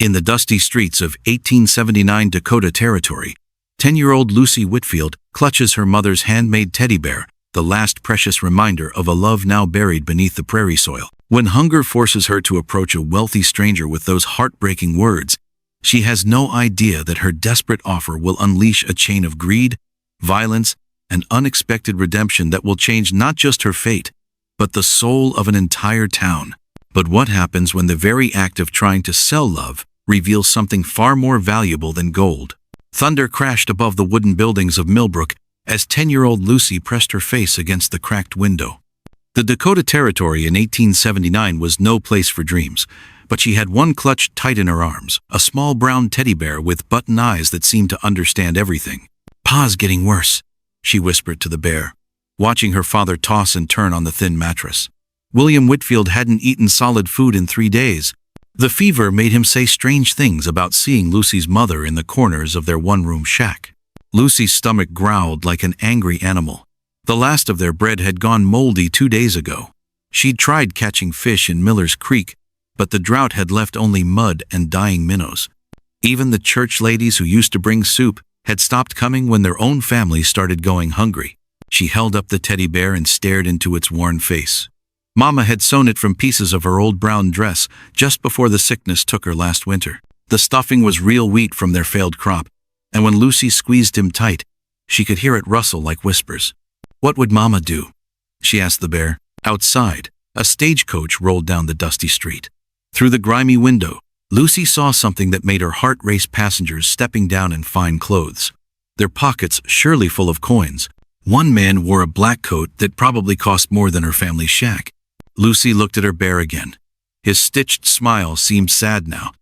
In the dusty streets of 1879 Dakota Territory, 10-year-old Lucy Whitfield clutches her mother's handmade teddy bear, the last precious reminder of a love now buried beneath the prairie soil. When hunger forces her to approach a wealthy stranger with those heartbreaking words, she has no idea that her desperate offer will unleash a chain of greed, violence, and unexpected redemption that will change not just her fate, but the soul of an entire town. But what happens when the very act of trying to sell love reveals something far more valuable than gold? Thunder crashed above the wooden buildings of Millbrook as 10-year-old Lucy pressed her face against the cracked window. The Dakota Territory in 1879 was no place for dreams, but she had one clutched tight in her arms, a small brown teddy bear with button eyes that seemed to understand everything. "Pa's getting worse," she whispered to the bear, watching her father toss and turn on the thin mattress. William Whitfield hadn't eaten solid food in 3 days. The fever made him say strange things about seeing Lucy's mother in the corners of their one-room shack. Lucy's stomach growled like an angry animal. The last of their bread had gone moldy 2 days ago. She'd tried catching fish in Miller's Creek, but the drought had left only mud and dying minnows. Even the church ladies who used to bring soup had stopped coming when their own family started going hungry. She held up the teddy bear and stared into its worn face. Mama had sewn it from pieces of her old brown dress just before the sickness took her last winter. The stuffing was real wheat from their failed crop, and when Lucy squeezed him tight, she could hear it rustle like whispers. "What would Mama do?" she asked the bear. Outside, a stagecoach rolled down the dusty street. Through the grimy window, Lucy saw something that made her heart race. Passengers stepping down in fine clothes, their pockets surely full of coins. One man wore a black coat that probably cost more than her family's shack. Lucy looked at her bear again. His stitched smile seemed sad now,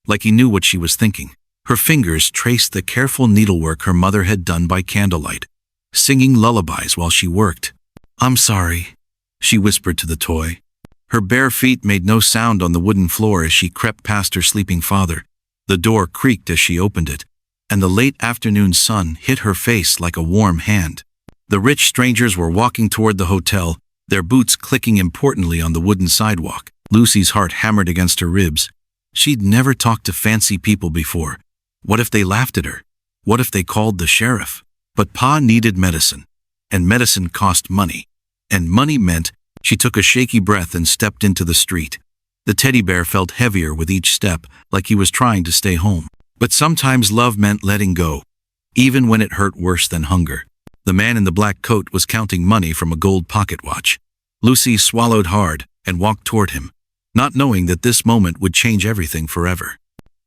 like he knew what she was thinking. Her fingers traced the careful needlework her mother had done by candlelight, singing lullabies while she worked. "I'm sorry," she whispered to the toy. Her bare feet made no sound on the wooden floor as she crept past her sleeping father. The door creaked as she opened it, and the late afternoon sun hit her face like a warm hand. The rich strangers were walking toward the hotel, their boots clicking importantly on the wooden sidewalk. Lucy's heart hammered against her ribs. She'd never talked to fancy people before. What if they laughed at her? What if they called the sheriff? But Pa needed medicine, and medicine cost money. And money meant she took a shaky breath and stepped into the street. The teddy bear felt heavier with each step, like he was trying to stay home. But sometimes love meant letting go, even when it hurt worse than hunger. The man in the black coat was counting money from a gold pocket watch. Lucy swallowed hard and walked toward him, not knowing that this moment would change everything forever.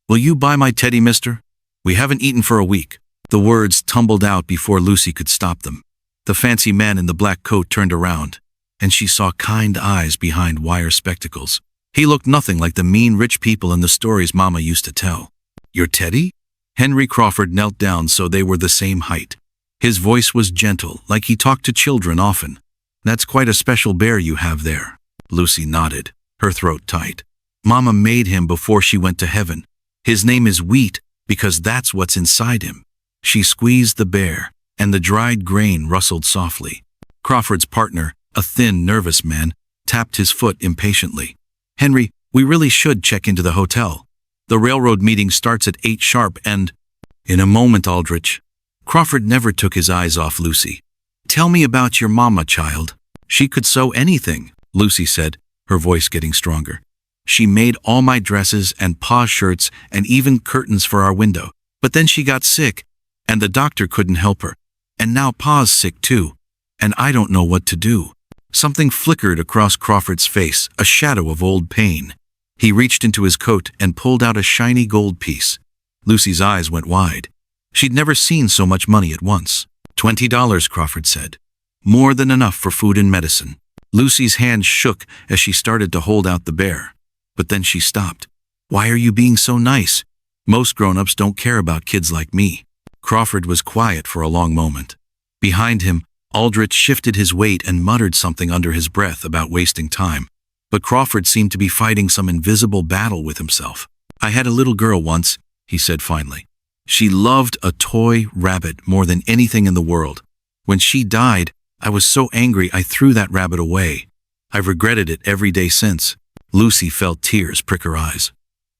"Will you buy my teddy, mister? We haven't eaten for a week." The words tumbled out before Lucy could stop them. The fancy man in the black coat turned around, and she saw kind eyes behind wire spectacles. He looked nothing like the mean rich people in the stories Mama used to tell. "Your teddy?" Henry Crawford knelt down so they were the same height. His voice was gentle, like he talked to children often. "That's quite a special bear you have there." Lucy nodded, her throat tight. "Mama made him before she went to heaven. His name is Wheat because that's what's inside him." She squeezed the bear, and the dried grain rustled softly. Crawford's partner, a thin, nervous man, tapped his foot impatiently. "Henry, we really should check into the hotel. The railroad meeting starts at 8 sharp and—" "In a moment, Aldrich." Crawford never took his eyes off Lucy. "Tell me about your mama, child." "She could sew anything," Lucy said, her voice getting stronger. "She made all my dresses and Pa's shirts and even curtains for our window. But then she got sick, and the doctor couldn't help her. And now Pa's sick too, and I don't know what to do." Something flickered across Crawford's face, a shadow of old pain. He reached into his coat and pulled out a shiny gold piece. Lucy's eyes went wide. She'd never seen so much money at once. $20, Crawford said. "More than enough for food and medicine." Lucy's hand shook as she started to hold out the bear. But then she stopped. "Why are you being so nice? Most grown-ups don't care about kids like me." Crawford was quiet for a long moment. Behind him, Aldrich shifted his weight and muttered something under his breath about wasting time. But Crawford seemed to be fighting some invisible battle with himself. "I had a little girl once," he said finally. "She loved a toy rabbit more than anything in the world. When she died, I was so angry I threw that rabbit away. I've regretted it every day since." Lucy felt tears prick her eyes.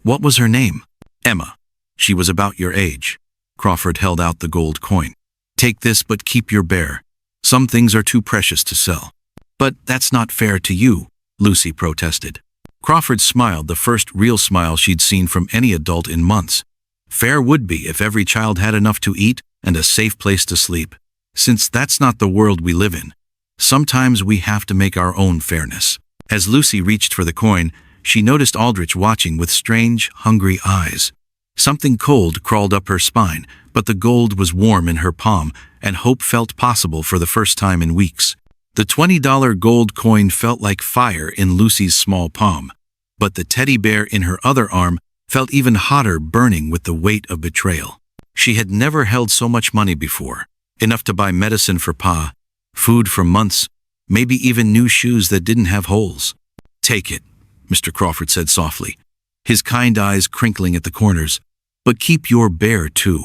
"What was her name?" Emma. She was about your age. Crawford held out the gold coin. Take this, but keep your bear. Some things are too precious to sell. But that's not fair to you, Lucy protested. Crawford smiled, the first real smile she'd seen from any adult in months. Fair would be if every child had enough to eat and a safe place to sleep. Since that's not the world we live in, sometimes we have to make our own fairness. As Lucy reached for the coin, she noticed Aldrich watching with strange, hungry eyes. Something cold crawled up her spine, but the gold was warm in her palm, and hope felt possible for the first time in weeks. The $20 gold coin felt like fire in Lucy's small palm, but the teddy bear in her other arm felt even hotter, burning with the weight of betrayal. She had never held so much money before, enough to buy medicine for Pa, food for months, maybe even new shoes that didn't have holes. Take it, Mr. Crawford said softly, his kind eyes crinkling at the corners. But keep your bear too.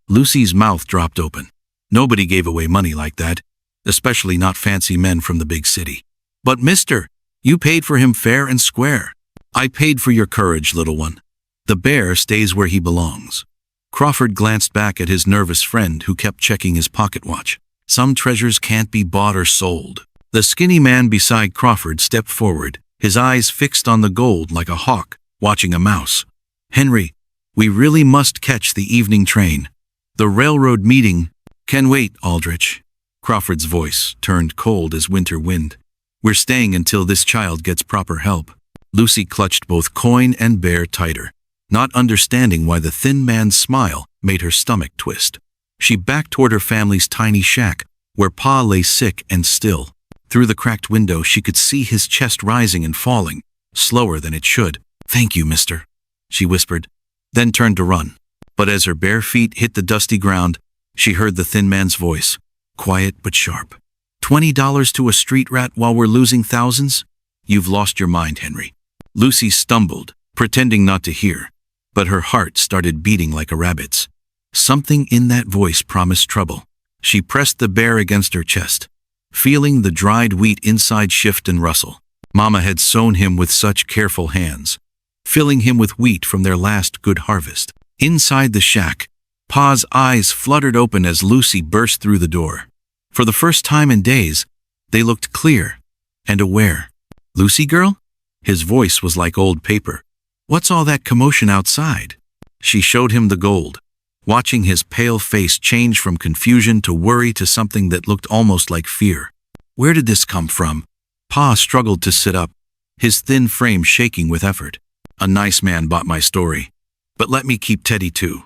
Lucy's mouth dropped open. Nobody gave away money like that, especially not fancy men from the big city. But mister, you paid for him fair and square. I paid for your courage, little one. The bear stays where he belongs. Crawford glanced back at his nervous friend who kept checking his pocket watch. Some treasures can't be bought or sold. The skinny man beside Crawford stepped forward, his eyes fixed on the gold like a hawk watching a mouse. Henry, we really must catch the evening train. The railroad meeting can wait, Aldrich. Crawford's voice turned cold as winter wind. We're staying until this child gets proper help. Lucy clutched both coin and bear tighter, not understanding why the thin man's smile made her stomach twist. She backed toward her family's tiny shack, where Pa lay sick and still. Through the cracked window, she could see his chest rising and falling, slower than it should. Thank you, mister, she whispered, then turned to run. But as her bare feet hit the dusty ground, she heard the thin man's voice, quiet but sharp. $20 to a street rat while we're losing thousands? You've lost your mind, Henry. Lucy stumbled, pretending not to hear, but her heart started beating like a rabbit's. Something in that voice promised trouble. She pressed the bear against her chest, feeling the dried wheat inside shift and rustle. Mama had sown him with such careful hands, filling him with wheat from their last good harvest. Inside the shack, Pa's eyes fluttered open as Lucy burst through the door. For the first time in days, they looked clear and aware. Lucy girl? His voice was like old paper. What's all that commotion outside? She showed him the gold, watching his pale face change from confusion to worry to something that looked almost like fear. Where did this come from? Pa struggled to sit up, his thin frame shaking with effort. A nice man bought my story, but let me keep Teddy too.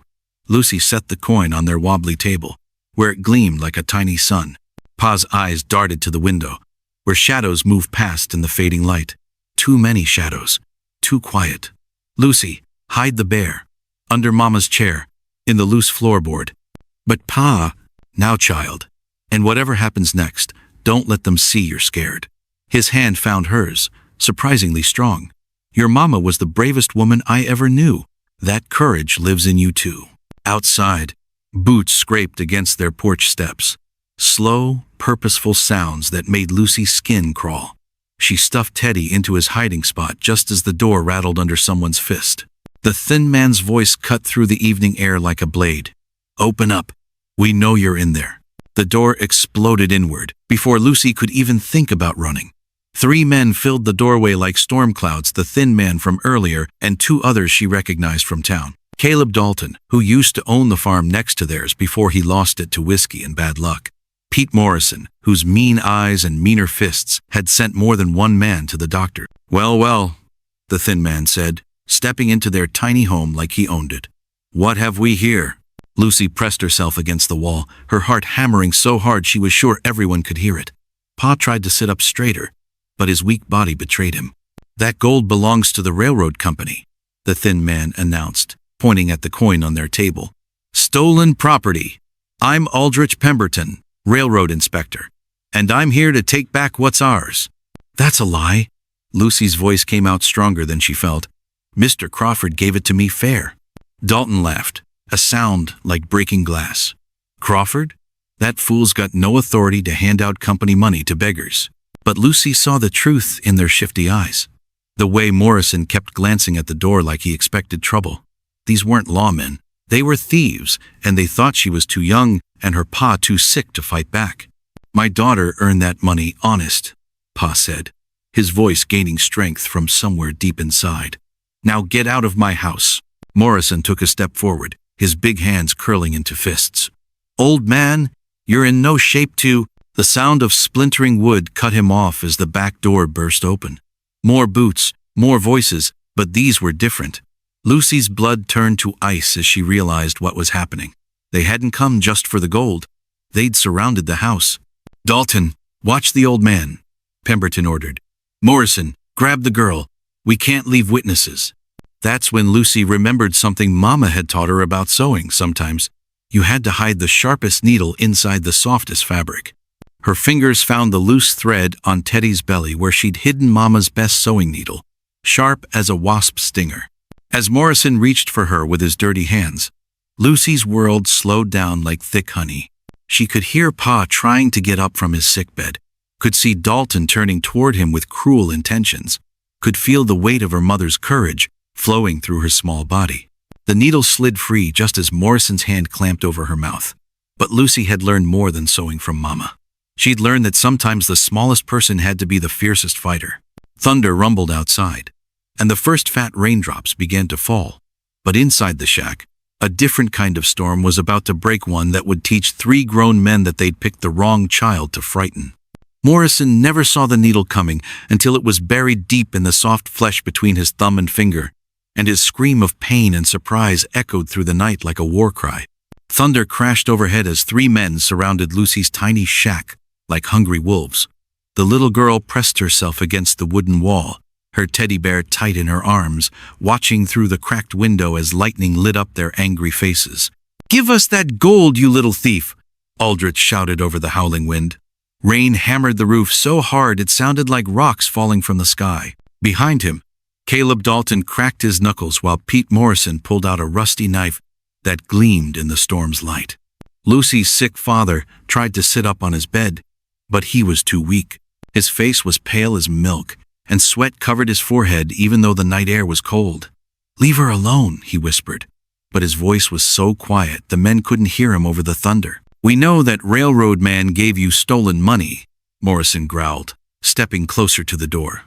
Lucy set the coin on their wobbly table, where it gleamed like a tiny sun. Pa's eyes darted to the window, where shadows moved past in the fading light. Too many shadows, too quiet. Lucy, hide the bear. Under Mama's chair, in the loose floorboard. But Pa, now child, and whatever happens next, don't let them see you're scared. His hand found hers, surprisingly strong. Your mama was the bravest woman I ever knew. That courage lives in you too. Outside, boots scraped against their porch steps. Slow, purposeful sounds that made Lucy's skin crawl. She stuffed Teddy into his hiding spot just as the door rattled under someone's fist. The thin man's voice cut through the evening air like a blade. Open up. We know you're in there. The door exploded inward before Lucy could even think about running. 3 men filled the doorway like storm clouds, the thin man from earlier and 2 others she recognized from town. Caleb Dalton, who used to own the farm next to theirs before he lost it to whiskey and bad luck. Pete Morrison, whose mean eyes and meaner fists had sent more than one man to the doctor. Well, well, the thin man said, stepping into their tiny home like he owned it. What have we here? Lucy pressed herself against the wall, her heart hammering so hard she was sure everyone could hear it. Pa tried to sit up straighter, but his weak body betrayed him. That gold belongs to the railroad company, the thin man announced, pointing at the coin on their table. Stolen property. I'm Aldrich Pemberton, railroad inspector, and I'm here to take back what's ours. That's a lie. Lucy's voice came out stronger than she felt. Mr. Crawford gave it to me fair. Dalton laughed, a sound like breaking glass. Crawford? That fool's got no authority to hand out company money to beggars. But Lucy saw the truth in their shifty eyes. The way Morrison kept glancing at the door like he expected trouble. These weren't lawmen. They were thieves, and they thought she was too young and her pa too sick to fight back. "My daughter earned that money honest," Pa said, his voice gaining strength from somewhere deep inside. "Now get out of my house." Morrison took a step forward, his big hands curling into fists. "Old man, you're in no shape to—" The sound of splintering wood cut him off as the back door burst open. More boots, more voices, but these were different. Lucy's blood turned to ice as she realized what was happening. They hadn't come just for the gold. They'd surrounded the house. "Dalton, watch the old man," Pemberton ordered. "Morrison, grab the girl. We can't leave witnesses." That's when Lucy remembered something Mama had taught her about sewing. Sometimes you had to hide the sharpest needle inside the softest fabric. Her fingers found the loose thread on Teddy's belly where she'd hidden Mama's best sewing needle, sharp as a wasp's stinger. As Morrison reached for her with his dirty hands, Lucy's world slowed down like thick honey. She could hear Pa trying to get up from his sickbed, could see Dalton turning toward him with cruel intentions, could feel the weight of her mother's courage flowing through her small body. The needle slid free just as Morrison's hand clamped over her mouth. But Lucy had learned more than sewing from Mama. She'd learned that sometimes the smallest person had to be the fiercest fighter. Thunder rumbled outside, and the first fat raindrops began to fall. But inside the shack, a different kind of storm was about to break, one that would teach 3 grown men that they'd picked the wrong child to frighten. Morrison never saw the needle coming until it was buried deep in the soft flesh between his thumb and finger, and his scream of pain and surprise echoed through the night like a war cry. Thunder crashed overhead as 3 men surrounded Lucy's tiny shack like hungry wolves. The little girl pressed herself against the wooden wall, her teddy bear tight in her arms, watching through the cracked window as lightning lit up their angry faces. "Give us that gold, you little thief!" Aldrich shouted over the howling wind. Rain hammered the roof so hard it sounded like rocks falling from the sky. Behind him, Caleb Dalton cracked his knuckles while Pete Morrison pulled out a rusty knife that gleamed in the storm's light. Lucy's sick father tried to sit up on his bed, but he was too weak. His face was pale as milk, and sweat covered his forehead even though the night air was cold. "Leave her alone," he whispered, but his voice was so quiet the men couldn't hear him over the thunder. "We know that railroad man gave you stolen money," Morrison growled, stepping closer to the door.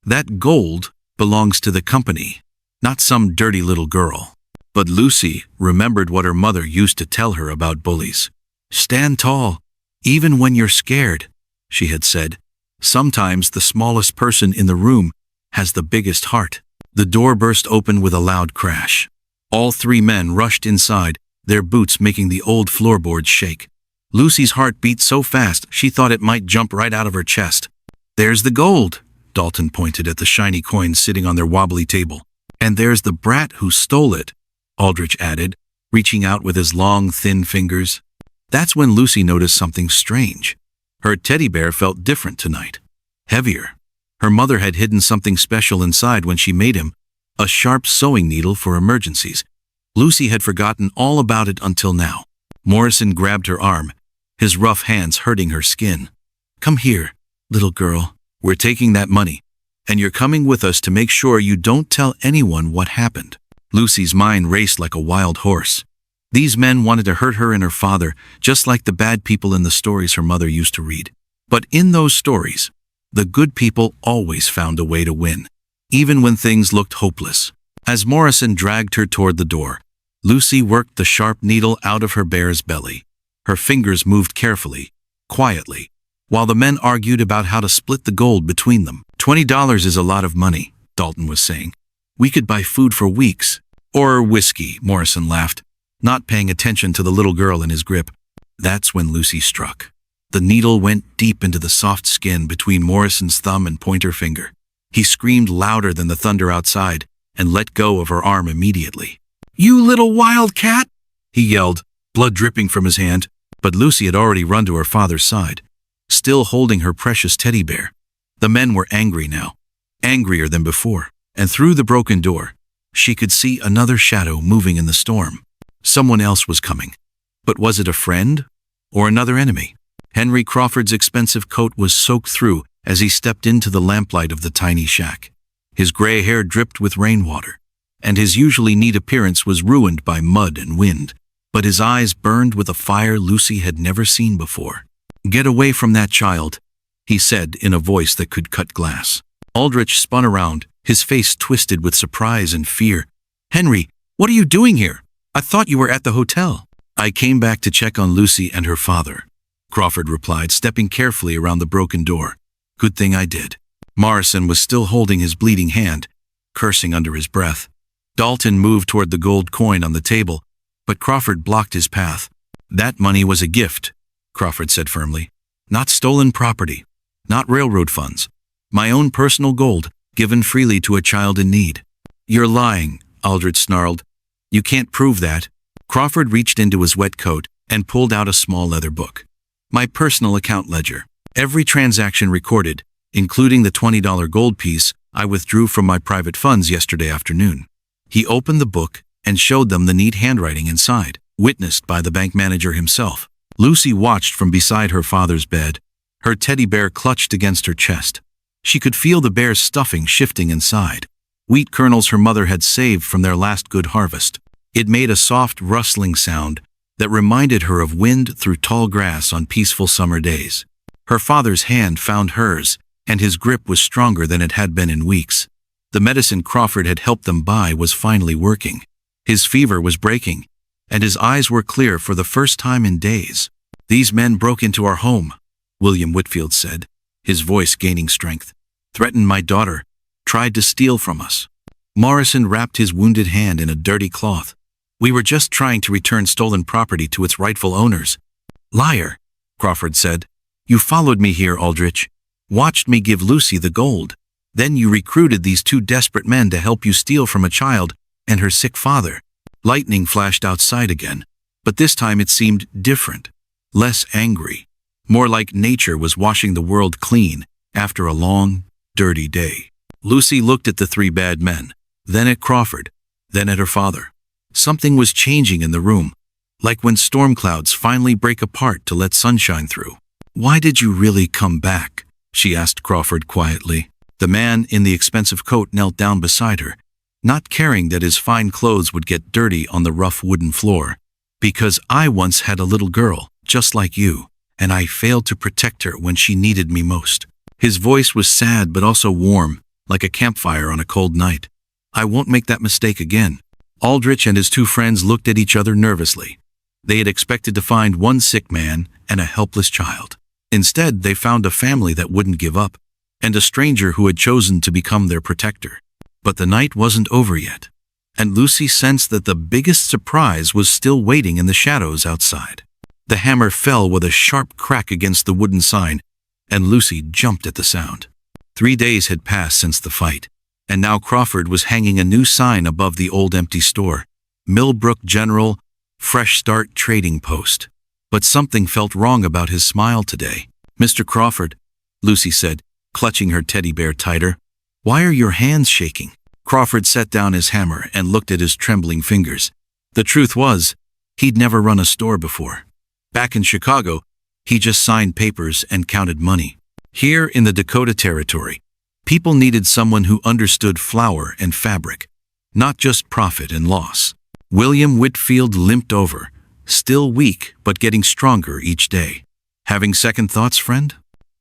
"That gold belongs to the company, not some dirty little girl." But Lucy remembered what her mother used to tell her about bullies. "Stand tall, even when you're scared," she had said. "Sometimes the smallest person in the room has the biggest heart." The door burst open with a loud crash. All 3 men rushed inside, their boots making the old floorboards shake. Lucy's heart beat so fast she thought it might jump right out of her chest. "There's the gold," Dalton pointed at the shiny coins sitting on their wobbly table. "And there's the brat who stole it," Aldrich added, reaching out with his long, thin fingers. That's when Lucy noticed something strange. Her teddy bear felt different tonight. Heavier. Her mother had hidden something special inside when she made him, a sharp sewing needle for emergencies. Lucy had forgotten all about it until now. Morrison grabbed her arm, his rough hands hurting her skin. "Come here, little girl. We're taking that money, and you're coming with us to make sure you don't tell anyone what happened." Lucy's mind raced like a wild horse. These men wanted to hurt her and her father, just like the bad people in the stories her mother used to read. But in those stories, the good people always found a way to win, even when things looked hopeless. As Morrison dragged her toward the door, Lucy worked the sharp needle out of her bear's belly. Her fingers moved carefully, quietly, while the men argued about how to split the gold between them. $20 is a lot of money, Dalton was saying. "We could buy food for weeks." "Or whiskey," Morrison laughed, not paying attention to the little girl in his grip. That's when Lucy struck. The needle went deep into the soft skin between Morrison's thumb and pointer finger. He screamed louder than the thunder outside and let go of her arm immediately. "You little wildcat!" he yelled, blood dripping from his hand. But Lucy had already run to her father's side, still holding her precious teddy bear. The men were angry now, angrier than before, and through the broken door, she could see another shadow moving in the storm. Someone else was coming. But was it a friend or another enemy? Henry Crawford's expensive coat was soaked through as he stepped into the lamplight of the tiny shack. His gray hair dripped with rainwater. and his usually neat appearance was ruined by mud and wind. But his eyes burned with a fire Lucy had never seen before. "Get away from that child," he said in a voice that could cut glass. Aldrich spun around, his face twisted with surprise and fear. "Henry, what are you doing here? I thought you were at the hotel." "I came back to check on Lucy and her father," Crawford replied, stepping carefully around the broken door. "Good thing I did." Morrison was still holding his bleeding hand, cursing under his breath. Dalton moved toward the gold coin on the table, but Crawford blocked his path. "That money was a gift," Crawford said firmly. "Not stolen property, not railroad funds. My own personal gold, given freely to a child in need." "You're lying," Aldrich snarled. "You can't prove that." Crawford reached into his wet coat and pulled out a small leather book. "My personal account ledger. Every transaction recorded, including the $20 gold piece I withdrew from my private funds yesterday afternoon." He opened the book and showed them the neat handwriting inside, witnessed by the bank manager himself. Lucy watched from beside her father's bed, her teddy bear clutched against her chest. She could feel the bear's stuffing shifting inside, wheat kernels her mother had saved from their last good harvest. It made a soft rustling sound that reminded her of wind through tall grass on peaceful summer days. Her father's hand found hers, and his grip was stronger than it had been in weeks. The medicine Crawford had helped them buy was finally working. His fever was breaking, and his eyes were clear for the first time in days. "These men broke into our home," William Whitfield said, his voice gaining strength. "Threatened my daughter, tried to steal from us." Morrison wrapped his wounded hand in a dirty cloth. "We were just trying to return stolen property to its rightful owners." "Liar," Crawford said. "You followed me here, Aldrich. Watched me give Lucy the gold. Then you recruited these two desperate men to help you steal from a child and her sick father." Lightning flashed outside again, but this time it seemed different, less angry, more like nature was washing the world clean after a long, dirty day. Lucy looked at the three bad men, then at Crawford, then at her father. Something was changing in the room, like when storm clouds finally break apart to let sunshine through. "Why did you really come back?" she asked Crawford quietly. The man in the expensive coat knelt down beside her, not caring that his fine clothes would get dirty on the rough wooden floor. "Because I once had a little girl, just like you, and I failed to protect her when she needed me most." His voice was sad but also warm, like a campfire on a cold night. "I won't make that mistake again." Aldrich and his two friends looked at each other nervously. They had expected to find one sick man and a helpless child. Instead, they found a family that wouldn't give up, and a stranger who had chosen to become their protector. But the night wasn't over yet, and Lucy sensed that the biggest surprise was still waiting in the shadows outside. The hammer fell with a sharp crack against the wooden sign, and Lucy jumped at the sound. 3 days had passed since the fight, and now Crawford was hanging a new sign above the old empty store. Millbrook General, Fresh Start Trading Post. But something felt wrong about his smile today. "Mr. Crawford," Lucy said, clutching her teddy bear tighter. "Why are your hands shaking?" Crawford set down his hammer and looked at his trembling fingers. The truth was, he'd never run a store before. Back in Chicago, he just signed papers and counted money. Here in the Dakota Territory, people needed someone who understood flour and fabric, not just profit and loss. William Whitfield limped over, still weak but getting stronger each day. "Having second thoughts, friend?"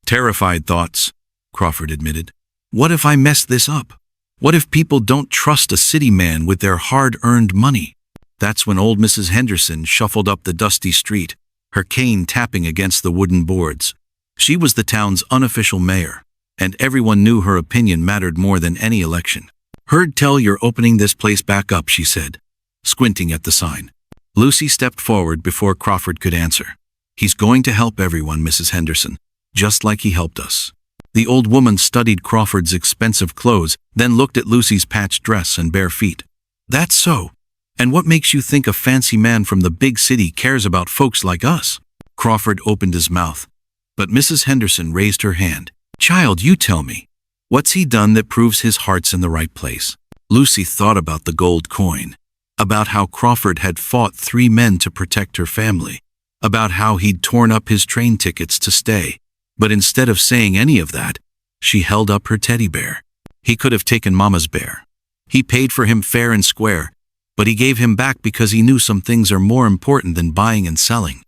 "Terrified thoughts," Crawford admitted. "What if I mess this up? What if people don't trust a city man with their hard-earned money?" That's when old Mrs. Henderson shuffled up the dusty street, her cane tapping against the wooden boards. She was the town's unofficial mayor, and everyone knew her opinion mattered more than any election. "Heard tell you're opening this place back up," she said, squinting at the sign. Lucy stepped forward before Crawford could answer. "He's going to help everyone, Mrs. Henderson, just like he helped us." The old woman studied Crawford's expensive clothes, then looked at Lucy's patched dress and bare feet. "That's so. And what makes you think a fancy man from the big city cares about folks like us?" Crawford opened his mouth, but Mrs. Henderson raised her hand. "Child, you tell me. What's he done that proves his heart's in the right place?" Lucy thought about the gold coin, about how Crawford had fought 3 men to protect her family, about how he'd torn up his train tickets to stay. But instead of saying any of that, she held up her teddy bear. "He could have taken Mama's bear. He paid for him fair and square, but he gave him back because he knew some things are more important than buying and selling.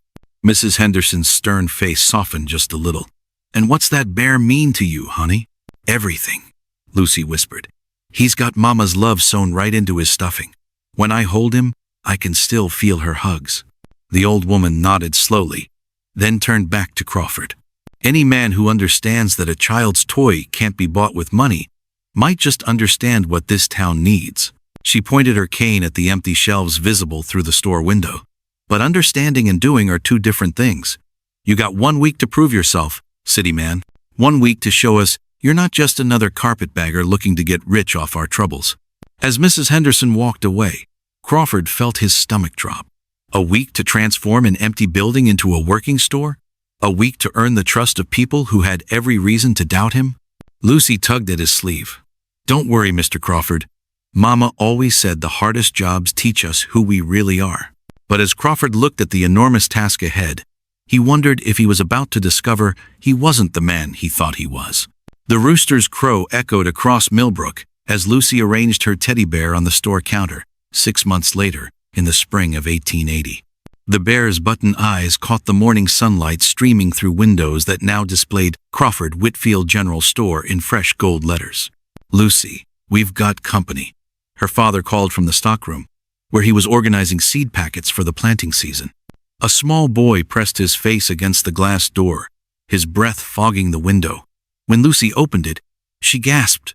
Mrs. Henderson's stern face softened just a little. "And what's that bear mean to you, honey?" "Everything," Lucy whispered. "He's got Mama's love sewn right into his stuffing. When I hold him, I can still feel her hugs." The old woman nodded slowly, then turned back to Crawford. Any man who understands that a child's toy can't be bought with money might just understand what this town needs. She pointed her cane at the empty shelves visible through the store window. "But understanding and doing are two different things. You got 1 week to prove yourself, city man. 1 week to show us you're not just another carpetbagger looking to get rich off our troubles." As Mrs. Henderson walked away, Crawford felt his stomach drop. A week to transform an empty building into a working store? A week to earn the trust of people who had every reason to doubt him? Lucy tugged at his sleeve. "Don't worry, Mr. Crawford. Mama always said the hardest jobs teach us who we really are." But as Crawford looked at the enormous task ahead, he wondered if he was about to discover he wasn't the man he thought he was. The rooster's crow echoed across Millbrook as Lucy arranged her teddy bear on the store counter, 6 months later, in the spring of 1880. The bear's button eyes caught the morning sunlight streaming through windows that now displayed Crawford Whitfield General Store in fresh gold letters. "Lucy, we've got company," her father called from the stockroom, where he was organizing seed packets for the planting season. A small boy pressed his face against the glass door, his breath fogging the window. When Lucy opened it, she gasped.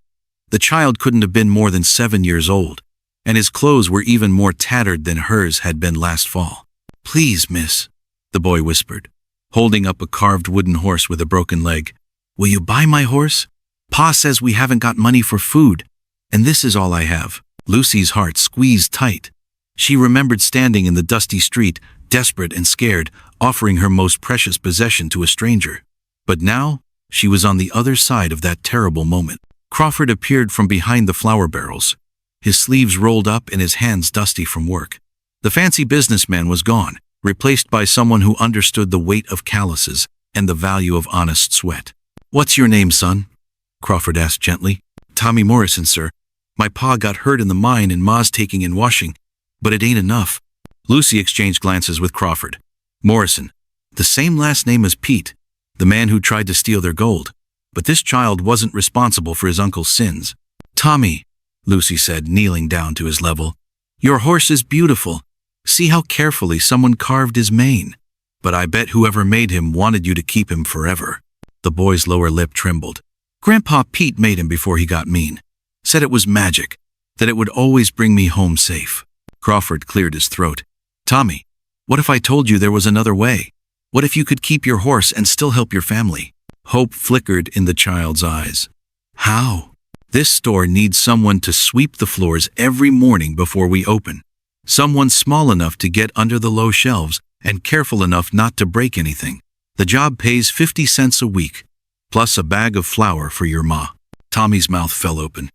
The child couldn't have been more than 7 years old, and his clothes were even more tattered than hers had been last fall. "Please, miss," the boy whispered, holding up a carved wooden horse with a broken leg. "Will you buy my horse? Pa says we haven't got money for food, and this is all I have." Lucy's heart squeezed tight. She remembered standing in the dusty street, desperate and scared, offering her most precious possession to a stranger. But now, she was on the other side of that terrible moment. Crawford appeared from behind the flour barrels, his sleeves rolled up and his hands dusty from work. The fancy businessman was gone, replaced by someone who understood the weight of calluses and the value of honest sweat. "What's your name, son?" Crawford asked gently. "Tommy Morrison, sir. My pa got hurt in the mine and ma's taking in washing, but it ain't enough." Lucy exchanged glances with Crawford. "Morrison, the same last name as Pete, the man who tried to steal their gold. But this child wasn't responsible for his uncle's sins." "Tommy," Lucy said, kneeling down to his level, "your horse is beautiful. See how carefully someone carved his mane. But I bet whoever made him wanted you to keep him forever." The boy's lower lip trembled. "Grandpa Pete made him before he got mean. Said it was magic, that it would always bring me home safe." Crawford cleared his throat. "Tommy, what if I told you there was another way? What if you could keep your horse and still help your family?" Hope flickered in the child's eyes. "How?" "This store needs someone to sweep the floors every morning before we open. Someone small enough to get under the low shelves and careful enough not to break anything. The job pays 50 cents a week, plus a bag of flour for your ma." Tommy's mouth fell open.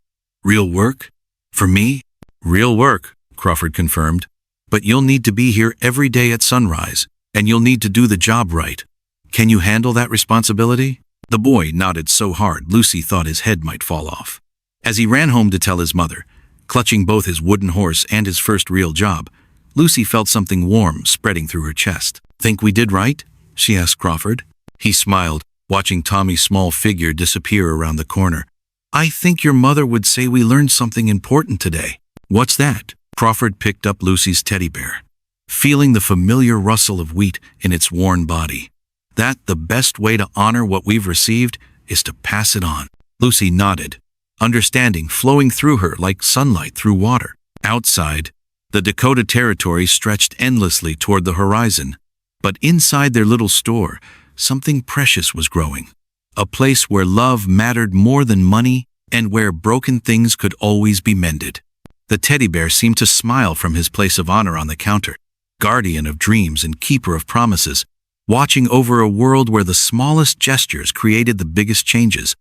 "Real work? For me?" "Real work," Crawford confirmed. "But you'll need to be here every day at sunrise, and you'll need to do the job right. Can you handle that responsibility?" The boy nodded so hard Lucy thought his head might fall off. As he ran home to tell his mother, clutching both his wooden horse and his first real job, Lucy felt something warm spreading through her chest. "Think we did right?" she asked Crawford. He smiled, watching Tommy's small figure disappear around the corner. "I think your mother would say we learned something important today." "What's that?" Crawford picked up Lucy's teddy bear, feeling the familiar rustle of wheat in its worn body. "That the best way to honor what we've received is to pass it on." Lucy nodded, understanding flowing through her like sunlight through water. Outside, the Dakota Territory stretched endlessly toward the horizon, but inside their little store, something precious was growing. A place where love mattered more than money and where broken things could always be mended. The teddy bear seemed to smile from his place of honor on the counter, guardian of dreams and keeper of promises, watching over a world where the smallest gestures created the biggest changes.